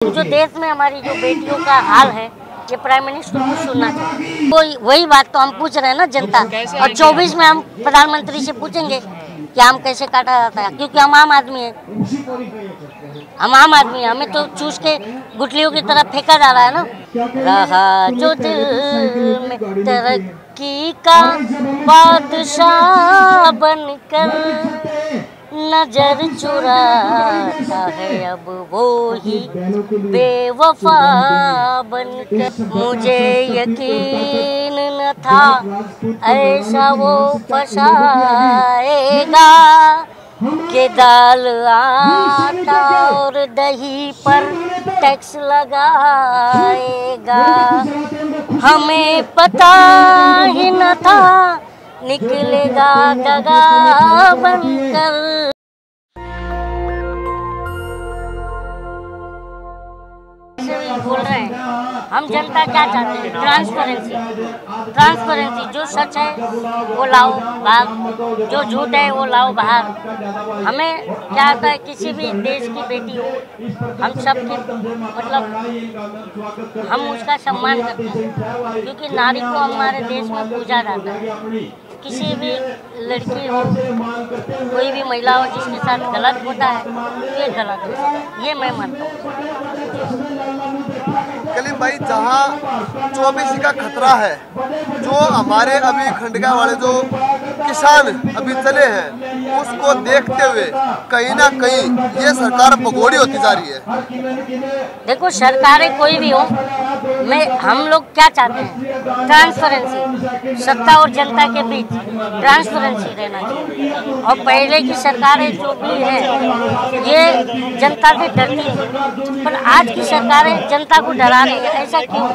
जो देश में हमारी जो बेटियों का हाल है, ये प्राइम मिनिस्टर को सुनना चाहिए। वही बात तो हम पूछ रहे हैं ना जनता, और 24 में हम प्रधानमंत्री से पूछेंगे कि आम कैसे काटा जाता है, क्योंकि हम आम आदमी हैं। हम आम आदमी हैं, हमें तो चूस के गुठलियों की तरफ फेंका जा रहा है ना। रहा जो दिल में तरक्की का बादशाह बनकर नजर चुराता है, अब वो ही बेवफा बनकर। मुझे यकीन न था ऐसा वो फसाएगा कि दाल आटा और दही पर टैक्स लगाएगा। हमें पता ही न था निकलेगा दगा बनकर। बोल रहे हैं हम जनता क्या चाहते हैं? ट्रांसपेरेंसी। जो सच है वो लाओ बाहर, जो झूठ है वो लाओ बाहर। हमें क्या आता है, किसी भी देश की बेटी हो, हम सब की मतलब हम उसका सम्मान करते हैं, क्योंकि नारी को हमारे देश में पूजा जाता है। किसी भी लड़की हो, कोई भी महिला हो जिसके साथ गलत होता है तो ये गलत है, ये मैं मानता हूँ। कलीम भाई, जहाँ 24 का खतरा है, जो हमारे अभी खंडगा वाले जो किसान अभी चले हैं, उसको देखते हुए कहीं ना कहीं ये सरकार भगोड़ी होती जा रही है। देखो, सरकारें कोई भी हो, हम लोग क्या चाहते हैं? ट्रांसपेरेंसी। सत्ता और जनता के बीच ट्रांसपेरेंसी रहना चाहिए। और पहले की सरकारें जो भी है ये जनता से डरती है, पर आज की सरकारें जनता को डरा रही है। ऐसा क्यों?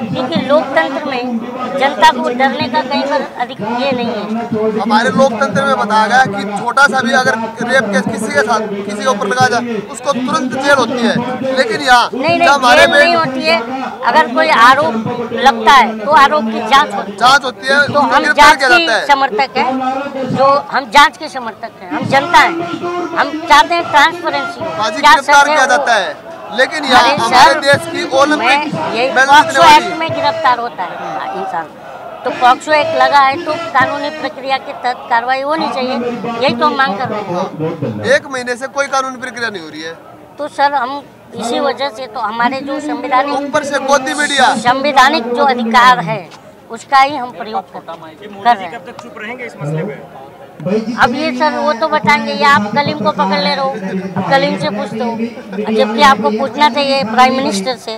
क्योंकि लोकतंत्र में जनता को डरने का कहीं पर अधिक ये नहीं है। हमारे लोकतंत्र में बताया गया कि छोटा सा भी अगर रेप केस किसी के साथ किसी के ऊपर लगा जाए उसको तुरंत जेल होती है, लेकिन यहाँ नहीं, जेल नहीं होती है। अगर कोई आरोप लगता है तो आरोप की जांच होती है। तो हम जांच के समर्थक हैं, जो हम जांच के समर्थक हैं, हम जनता हैं। हम चाहते हैं ट्रांसपेरेंसी। गिरफ्तार किया जाता है, लेकिन यहाँ हमारे देश की ओलंपिक पॉक्सो एक्ट में गिरफ्तार होता है इंसान, तो पॉक्सो एक्ट लगा है तो कानूनी प्रक्रिया के तहत कार्रवाई होनी चाहिए। यही तो हम मांग कर रहे हैं। 1 महीने से कोई कानूनी प्रक्रिया नहीं हो रही है, तो सर हम इसी वजह से तो हमारे जो संवैधानिक ऊपर से गोदी मीडिया संवैधानिक जो अधिकार है उसका ही हम प्रयोग कर रहे हैं। कब तक चुप रहेंगे इस मसले पे? अब ये सर वो तो बताएंगे, या आप कलीम को पकड़ ले रहे हो, कलीम से पूछते हो, जबकि आपको पूछना चाहिए प्राइम मिनिस्टर से।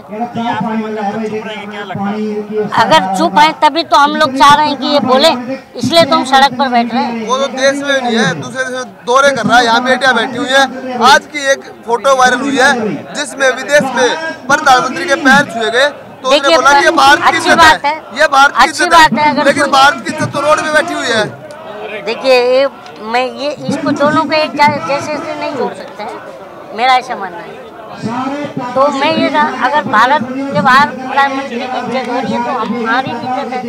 अगर चुप है तभी तो हम लोग चाह रहे हैं कि ये बोले, इसलिए तो हम सड़क पर बैठ रहे हैं। वो तो देश में नहीं है, दूसरे देश में दौरे कर रहा है, यहाँ बेटियां बैठी हुई है। आज की एक फोटो वायरल हुई है जिसमें विदेश में प्रधानमंत्री के पैर छुए गए, तो उसने बोला कि ये भारत की इज्जत है, ये भारत की इज्जत है, लेकिन भारत की इज्जत तो रोड में बैठी हुई है। देखिए, मैं ये इसको दोनों को एक जैसे से नहीं जोड़ सकते हैं, मेरा ऐसा मानना है। तो मैं ये अगर भारत के बाहर प्रधानमंत्री की इज्जत हो रही है तो हमारी इज्जत है,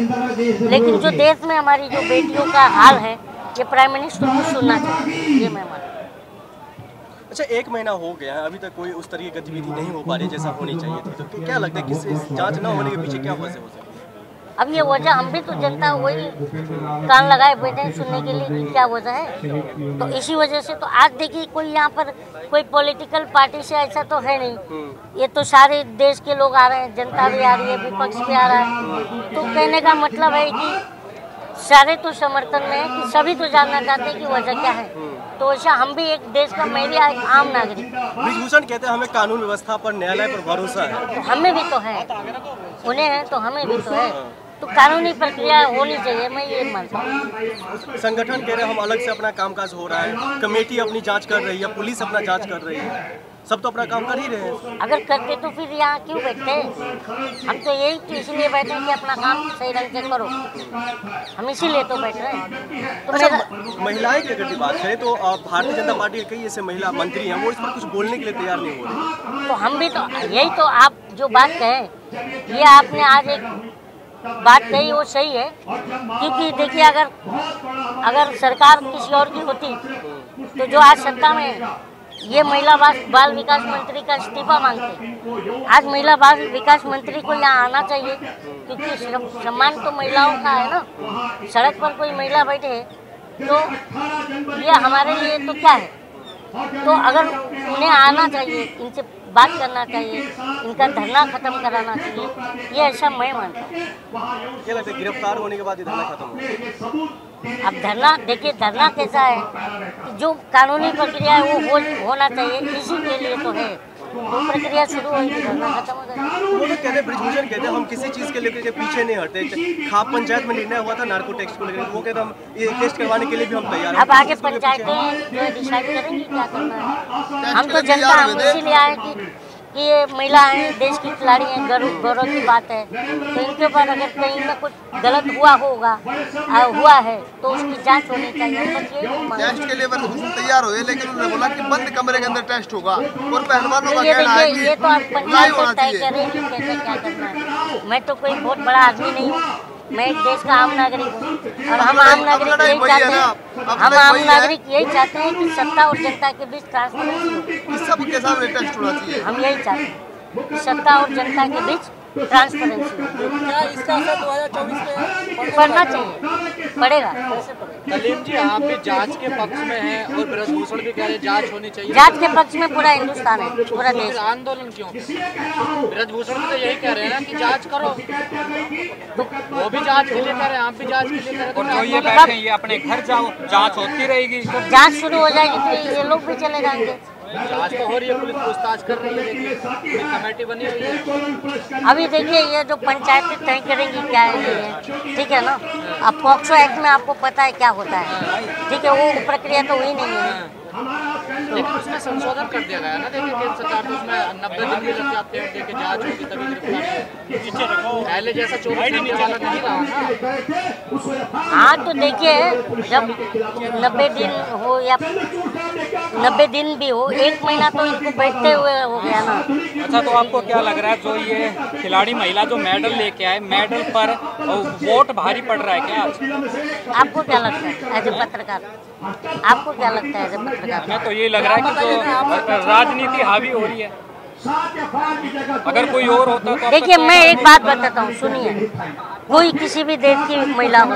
लेकिन जो देश में हमारी जो बेटियों का हाल है, ये प्राइम मिनिस्टर को सुनना चाहिए, ये मैं मानता हूँ। अच्छा, 1 महीना हो गया है, अभी तक कोई उस तरह की गतिविधि नहीं हो पा रही जैसा होनी चाहिए थी, तो क्या लगता है कि जाँच न होने के पीछे क्या वजह हो सकती है? अब ये वजह हम भी तो जनता वही कान लगाए बैठे हैं सुनने के लिए कि क्या वजह है। तो इसी वजह से तो आज देखिए, कोई यहाँ पर कोई पॉलिटिकल पार्टी से ऐसा तो है नहीं, ये तो सारे देश के लोग आ रहे हैं, जनता भी आ रही है, विपक्ष भी आ रहा है। तो कहने का मतलब है कि सारे तो समर्थन में है, कि सभी तो जानना चाहते हैं कि वजह क्या है। तो ऐसा हम भी एक देश का, मैं भी एक आम नागरिक। ब्रिजभूषण कहते हैं हमें कानून व्यवस्था पर, न्यायालय पर भरोसा है। तो हमें भी तो है, उन्हें है तो हमें भी तो है, तो कानूनी प्रक्रिया होनी चाहिए, मैं ये मानता हूँ। संगठन कह रहे हैं हम अलग से अपना कामकाज हो रहा है, कमेटी अपनी जांच कर रही है, पुलिस अपना जांच कर रही है, सब तो अपना काम कर ही रहे हैं। अगर करते तो फिर यहाँ क्यों बैठते? हम तो यही तो इसलिए बैठे हैं कि अपना काम सही ढंग से करो, हम इसीलिए तो बैठ रहे हैं। तो अच्छा, महिलाएं की अगर बात करें तो भारतीय जनता पार्टी के कई ऐसे महिला मंत्री हैं, वो इस पर कुछ बोलने के लिए तैयार नहीं हो रहे। तो हम भी तो यही तो, आप जो बात कहें, ये आपने आज एक बात कही वो सही है, क्योंकि देखिए अगर सरकार किसी और की होती तो जो आज सत्ता में ये महिला बाल विकास मंत्री का इस्तीफा मांगते। आज महिला बाल विकास मंत्री को यहाँ आना चाहिए, क्योंकि सम्मान तो महिलाओं का है ना। सड़क पर कोई महिला बैठे तो ये हमारे लिए तो क्या है। तो अगर उन्हें आना चाहिए, इनसे बात करना चाहिए, इनका धरना खत्म कराना चाहिए, ये ऐसा मैं मानता हूँ। क्या लगता है गिरफ्तार होने के बाद ये धरना खत्म हो? अब धरना देखिए, धरना कैसा है कि जो कानूनी प्रक्रिया है वो होना चाहिए, इसी के लिए तो है। तो प्रक्रिया शुरू होगी, धरना खत्म हो जाएगा। वो लोग कहते हैं, ब्रिजभूषण कहते हैं हम किसी चीज़ के लेकर के पीछे नहीं हटते। खाप पंचायत में निर्णय हुआ था नार्को टैक्स को लेकर, वो कहते हैं हम ये टेस्ट करवाने के लिए भी हम तैयार हैं। अब आगे पंचायतें जो डिसाइड करेंगी क्या करना है। हम तो जनता, हम इसीलिए आए कि ये महिलाएं देश की खिलाड़ी हैं, गौरव की बात है। तो इनके ऊपर अगर कहीं में कुछ गलत हुआ है तो उसकी जांच होनी चाहिए। टेस्ट के लिए ब्रिजभूषण तैयार हुए, लेकिन उन्होंने बोला कि बंद कमरे के अंदर टेस्ट होगा और पहलवानों का कहना है कि ये तो आप पंचायत तय करेंगे कैसे क्या करना है। मैं तो कोई बहुत बड़ा आदमी नहीं हूँ, मैं एक देश का आम नागरिक हूँ और हम आम नागरिक यही चाहते हैं। हम आम नागरिक यही चाहते हैं कि सत्ता और जनता के बीच ट्रांसपेरेंसी हो। सबके सामने टेस्ट होना चाहिए। हम यही चाहते हैं कि सत्ता और जनता के बीच ट्रांसपेरेंसी हो। क्या इसका असर 2024 में पड़ना चाहिए, पड़ेगा। कैसे पड़ेगा? कलीम जी, आप भी जांच के पक्ष में हैं और ब्रजभूषण भी कह रहे हैं जांच होनी चाहिए। जांच के पक्ष में पूरा हिंदुस्तान है, पूरा देश। आंदोलन क्यों? ब्रजभूषण भी तो यही कह रहे हैं ना कि जांच करो, वो भी जांच के लिए कह रहे हैं, आप भी जांच के लिए कह रहे हैं। ये बैठे, ये अपने घर जाओ, जांच होती रहेगी। तो जांच शुरू हो जाएगी तो ये लोग भी चले जाएंगे। जांच तो हो रही है, पुलिस पूछताछ कर रही है, देखिए कमेटी बनी हुई है। अभी देखिए ये जो पंचायतें तय करेंगी क्या है, ठीक है ना। अब पॉक्सो एक्ट में आपको पता है क्या होता है, ठीक है। वो प्रक्रिया तो हुई नहीं है, लेकिन उसमें संशोधन कर दिया गया ना। देखिए केंद्र सरकार तो उसमें 90 दिन भी लग जाते हैं, देखिए जांच होगी तभी गिरफ्तारी होगी। पहले जैसा 24 घंटे वाला नहीं रहा ना। हाँ तो देखिए, जब 90 दिन हो या 90 दिन भी हो, 1 महीना तो इनको बैठते हुए हो गया ना। अच्छा, तो आपको क्या लग रहा है जो ये खिलाड़ी महिला जो मेडल लेके आए, मेडल पर वोट भारी पड़ रहा है क्या आज? आपको क्या लगता है एज ए पत्रकार? आपको क्या लगता है एज ए पत्रकार? हमें तो ये लग रहा है कि जो राजनीति हावी हो रही है। अगर कोई और होता तो देखिए, मैं एक बात बताता हूँ, सुनिए। कोई किसी भी देश की महिला हो,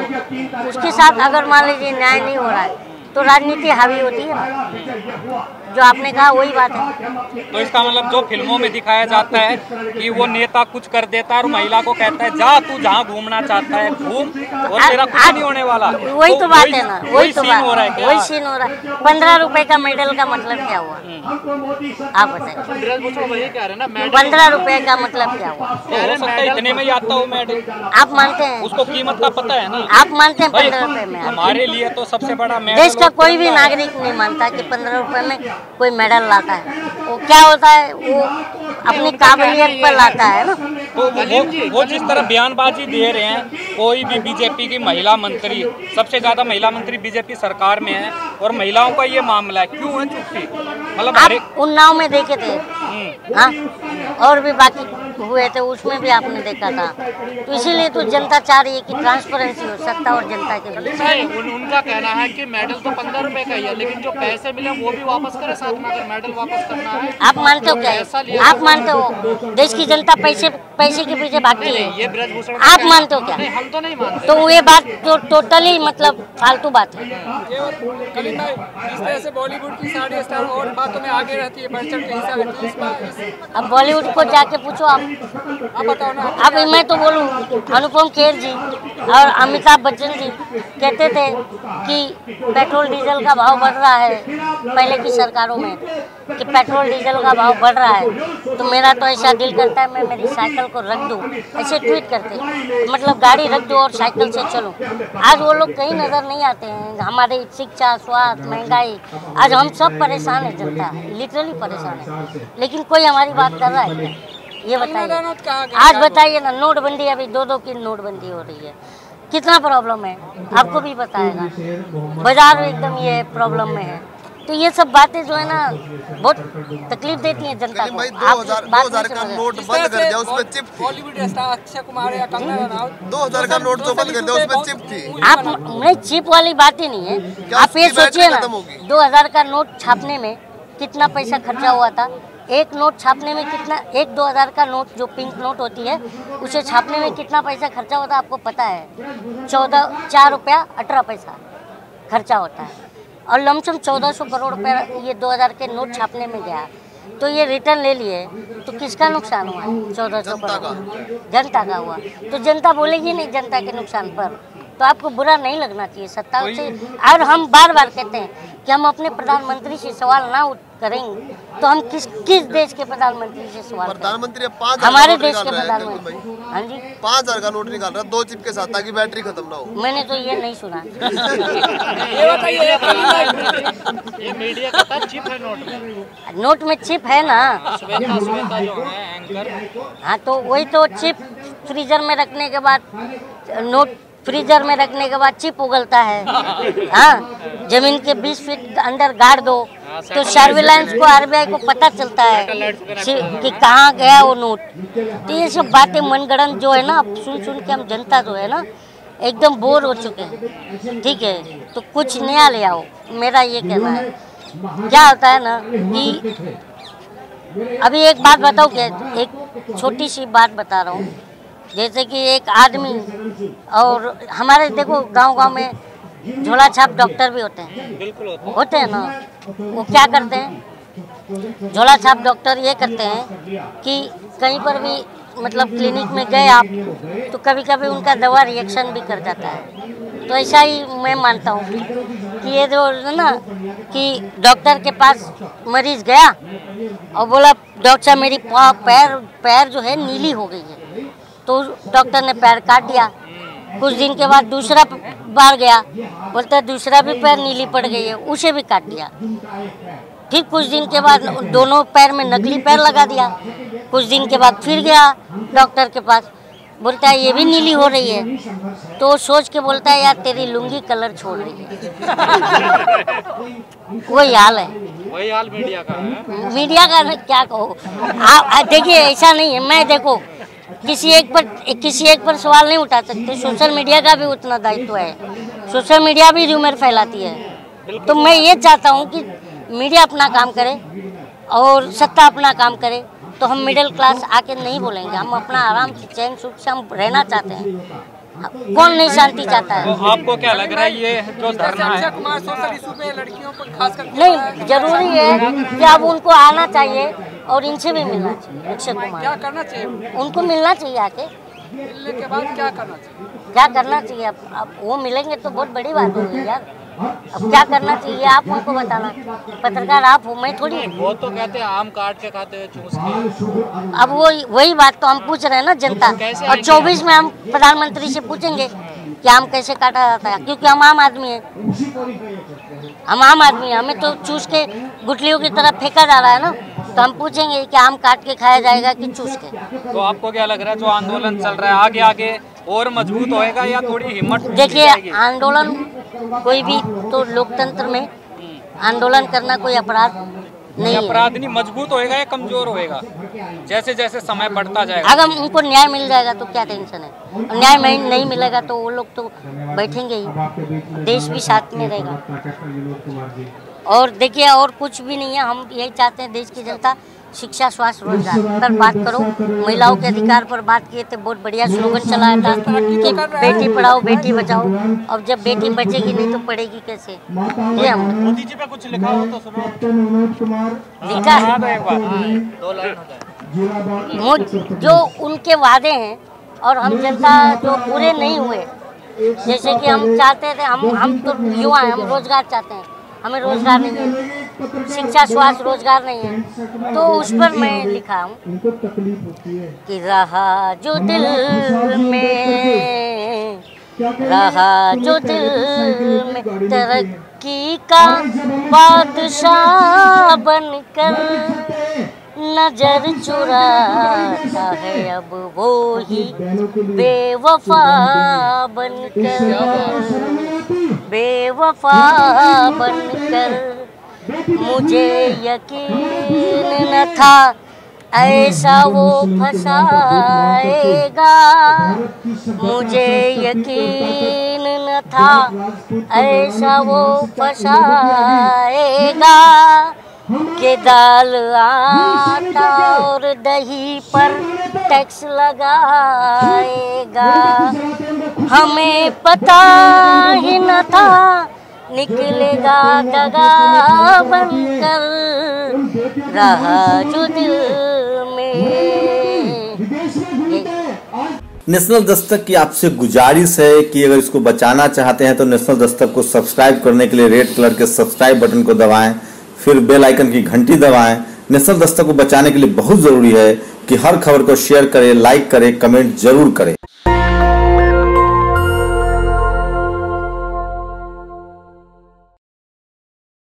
उसके साथ अगर मान लीजिए न्याय नहीं हो रहा है तो राजनीति हावी होती है। जो आपने कहा वही बात है। तो इसका मतलब जो फिल्मों में दिखाया जाता है कि वो नेता कुछ कर देता है और महिला को कहता है जा तू जहाँ घूमना चाहता है घूम और तेरा कुछ नहीं होने वाला। वही तो बात है ना, वही तो बात, हो रहा है क्या? वही सीन हो रहा है। 15 रुपए का मेडल का मतलब क्या हुआ, आप बताइए। ब्रजभूषण वही कह रहे हैं ना, मेडल 15 रुपए का मतलब क्या हुआ? तो हो सकता है इतने में ही आता हो मेडल। आप मानते हैं? उसको कीमत का पता है ना। आप मानते हैं 15 रुपए में? हमारे लिए तो सबसे बड़ा मेडल। देश का कोई भी नागरिक नहीं मानता कि 15 रुपए में कोई मेडल लाता है। वो क्या होता है, वो अपनी काबिलियत पर लाता है ना। तो वो जिस तरह बयानबाजी दे रहे हैं, कोई भी बीजेपी की महिला मंत्री, सबसे ज्यादा महिला मंत्री बीजेपी सरकार में है और महिलाओं का ये मामला है, क्यों है चुप्पी? मतलब आप उन्नाव में देखे थे, हाँ, और भी बाकी हुए थे, उसमें भी आपने देखा था। तो इसीलिए तो जनता चाह रही है कि ट्रांसपेरेंसी हो सत्ता और जनता के बीच। उनका कहना है कि मेडल तो 15 रुपए का ही है, लेकिन जो पैसे मिले वो भी वापस करे साथ में, अगर मेडल वापस करना है। आप मानते हो क्या है? आप मानते हो देश की जनता पैसे के पीछे भागती है? ये ब्रजभूषण आप मानते हो क्या? नहीं, हम तो नहीं मानते। तो ये बात तो टोटली मतलब फालतू बात है। कलीम भाई, इस तरह से बॉलीवुड की सारी स्टार और बातों में आगे रहती है, बढ़ चढ़ के हिस्सा लेती है। अब बॉलीवुड को जाके पूछो आप बताओ ना। अब मैं तो बोलूं, अनुपम खेर जी और अमिताभ बच्चन जी कहते थे कि पेट्रोल डीजल का भाव बढ़ रहा है पहले की सरकारों में, कि पेट्रोल डीजल का भाव बढ़ रहा है। तो मेरा तो ऐसा दिल करता है मैं मेरी साइकिल को रख दूं, ऐसे ट्वीट करते, मतलब गाड़ी रख दो और साइकिल से चलो। आज वो लोग कहीं नजर नहीं आते हैं। हमारी शिक्षा, स्वास्थ्य, महंगाई, आज हम सब परेशान है, जनता लिटरली परेशान है। लेकिन कोई हमारी बात कर रहा है? ये बताइए। आज बताइए ना, नोटबंदी, अभी 2-2 की नोटबंदी हो रही है, कितना प्रॉब्लम है आपको भी बताएगा। बाजार एकदम ये प्रॉब्लम में है। तो ये सब बातें जो है ना बहुत तकलीफ देती हैं जनता को। भाई 2000 का नोट बंद कर दिया, उसमें चिप थी। बॉलीवुड स्टार अक्षय कुमार या कंगना रनावत 2000 का नोट जो बंद कर दिया उसमें चिप थी। आप नहीं, चिप वाली बात ही नहीं है। आप ये सोचिए ना, 2000 का नोट छापने में कितना पैसा खर्चा हुआ था। एक नोट छापने में कितना, 1-2 हज़ार का नोट जो पिंक नोट होती है उसे छापने में कितना पैसा खर्चा होता है आपको पता है? 4 रुपया 18 पैसा खर्चा होता है और लमसम 1400 करोड़ रुपया ये 2000 के नोट छापने में गया। तो ये रिटर्न ले लिए तो किसका नुकसान हुआ? 1400 करोड़ जनता का हुआ। तो जनता बोलेगी नहीं जनता के नुकसान पर, तो आपको बुरा नहीं लगना चाहिए सत्ता से। और हम बार बार कहते हैं कि हम अपने प्रधानमंत्री से सवाल ना करेंगे तो हम किस देश के प्रधानमंत्री से सवाल? प्रधानमंत्री हमारे देश के प्रधानमंत्री। हाँ जी, 5000 का नोट निकाल रहा है 2 चिप के साथ ताकि बैटरी खत्म ना हो। मैंने तो ये नहीं सुना। ये बताइए ये मीडिया कहता है चिप है नोट में चिप है ना। श्वेता जो है एंकर, हाँ तो वही तो चिप फ्रीजर में रखने के बाद नोट फ्रीजर में रखने के बाद चिप उगलता है। हाँ, जमीन के 20 फीट अंदर गाड़ दो तो सर्विलांस को, आरबीआई को पता चलता है कि कहाँ गया वो नोट। तो ये सब बातें मनगढ़ंत जो है ना, सुन के हम जनता जो है ना एकदम बोर हो चुके हैं। ठीक है, तो कुछ नया ले आओ, मेरा ये कहना है। क्या होता है ना कि अभी एक बात बताओ, क्या एक छोटी सी बात बता रहा हूँ। जैसे कि एक आदमी, और हमारे देखो गांव में झोला छाप डॉक्टर भी होते हैं। बिल्कुल होते हैं ना। वो क्या करते हैं? झोला छाप डॉक्टर ये करते हैं कि कहीं पर भी मतलब क्लिनिक में गए आप तो कभी कभी उनका दवा रिएक्शन भी कर जाता है। तो ऐसा ही मैं मानता हूँ कि ये जो है ना कि डॉक्टर के पास मरीज गया और बोला डॉक्टर साहब मेरी पैर जो है नीली हो गई है। तो डॉक्टर ने पैर काट दिया। कुछ दिन के बाद दूसरा बार गया, बोलता है दूसरा भी पैर नीली पड़ गई है, उसे भी काट दिया। फिर कुछ दिन के बाद दोनों पैर में नकली पैर लगा दिया। कुछ दिन के बाद फिर गया डॉक्टर के पास, बोलता है ये भी नीली हो रही है। तो सोच के बोलता है यार तेरी लुंगी कलर छोड़ रही है। वही हाल है, वही हाल मीडिया का है। मीडिया का क्या कहो आप। देखिए ऐसा नहीं है, मैं देखो किसी एक पर सवाल नहीं उठा सकते। सोशल मीडिया का भी उतना दायित्व है। सोशल मीडिया भी र्यूमर फैलाती है। तो मैं ये चाहता हूँ कि मीडिया अपना काम करे और सत्ता अपना काम करे। तो हम मिडिल क्लास आके नहीं बोलेंगे, हम अपना आराम से चैन सुख से हम रहना चाहते हैं। कौन नहीं शांति चाहता है? तो आपको क्या लग रहा है ये जो धरना है? अक्षय कुमार सोशल इशू पे लड़कियों को खासकर नहीं, जरूरी है कि अब उनको आना चाहिए और इनसे भी मिलना चाहिए। अक्षय क्या कुमार करना चाहिए? उनको मिलना चाहिए आके। मिलने के बाद क्या करना चाहिए? क्या करना चाहिए? अब वो मिलेंगे तो बहुत बड़ी बात होगी यार। अब क्या करना चाहिए आप उनको बताना। पत्रकार आप हो, मैं थोड़ी हूँ। वो तो कहते हैं आम काट के खाते हुए चूस के। अब वही बात तो हम पूछ रहे हैं ना जनता। और 24 में हम प्रधानमंत्री से पूछेंगे कि आम कैसे काटा जाता है, क्योंकि हम आम आदमी हैं। हम आम आदमी हैं, हमें तो चूस के गुठलियों की तरफ फेंका जा रहा है ना। तो हम पूछेंगे कि आम काट के खाया जाएगा कि चूस के। तो आपको क्या लग रहा है जो आंदोलन चल रहा है आगे आगे और मजबूत होएगा या थोड़ी हिम्मत? देखिए, आंदोलन कोई भी तो लोकतंत्र में आंदोलन करना कोई अपराध नहीं है। अपराध नहीं, मजबूत होएगा या कमजोर होएगा जैसे जैसे समय बढ़ता जाएगा? अगर उनको न्याय मिल जाएगा तो क्या टेंशन है, और न्याय नहीं मिलेगा तो वो लोग तो बैठेंगे ही, देश भी साथ में रहेगा। और देखिए, और कुछ भी नहीं है। हम यही चाहते हैं देश की जनता शिक्षा, स्वास्थ्य, रोजगार पर बात करो। महिलाओं के अधिकार पर बात किए थे, बहुत बढ़िया स्लोगन चलाया था कि बेटी पढ़ाओ बेटी बचाओ। अब जब बेटी बचेगी नहीं तो पढ़ेगी कैसे? ये हम मोदी जी पे कुछ लिखा हो तो सुनो। लिखा जो उनके वादे हैं और हम जनता जो पूरे नहीं हुए। जैसे कि हम चाहते थे, हम तो युवा हैं, हम रोजगार चाहते हैं, हमें रोजगार नहीं है, शिक्षा, स्वास्थ्य, रोजगार नहीं है। तो उस पर मैं लिखा हूँ कि रहा जो दिल में, रहा जो दिल में तरक्की का बादशाह बनकर, नजर चुराता है अब वो ही बेवफा बनकर, बेवफा बनकर। मुझे यकीन न था ऐसा वो फंसाएगा, मुझे यकीन न था ऐसा वो फंसाएगा। के दाल आटा और दही पर टैक्स लगाएगा। हमें पता ही न था निकलेगा दगा बनकर, रहा जो दिल में। नेशनल दस्तक की आपसे गुजारिश है कि अगर इसको बचाना चाहते हैं तो नेशनल दस्तक को सब्सक्राइब करने के लिए रेड कलर के सब्सक्राइब बटन को दबाएं, फिर बेल आइकन की घंटी दबाएं। नेशनल दस्तक को बचाने के लिए बहुत जरूरी है कि हर खबर को शेयर करें, लाइक करें, कमेंट जरूर करें।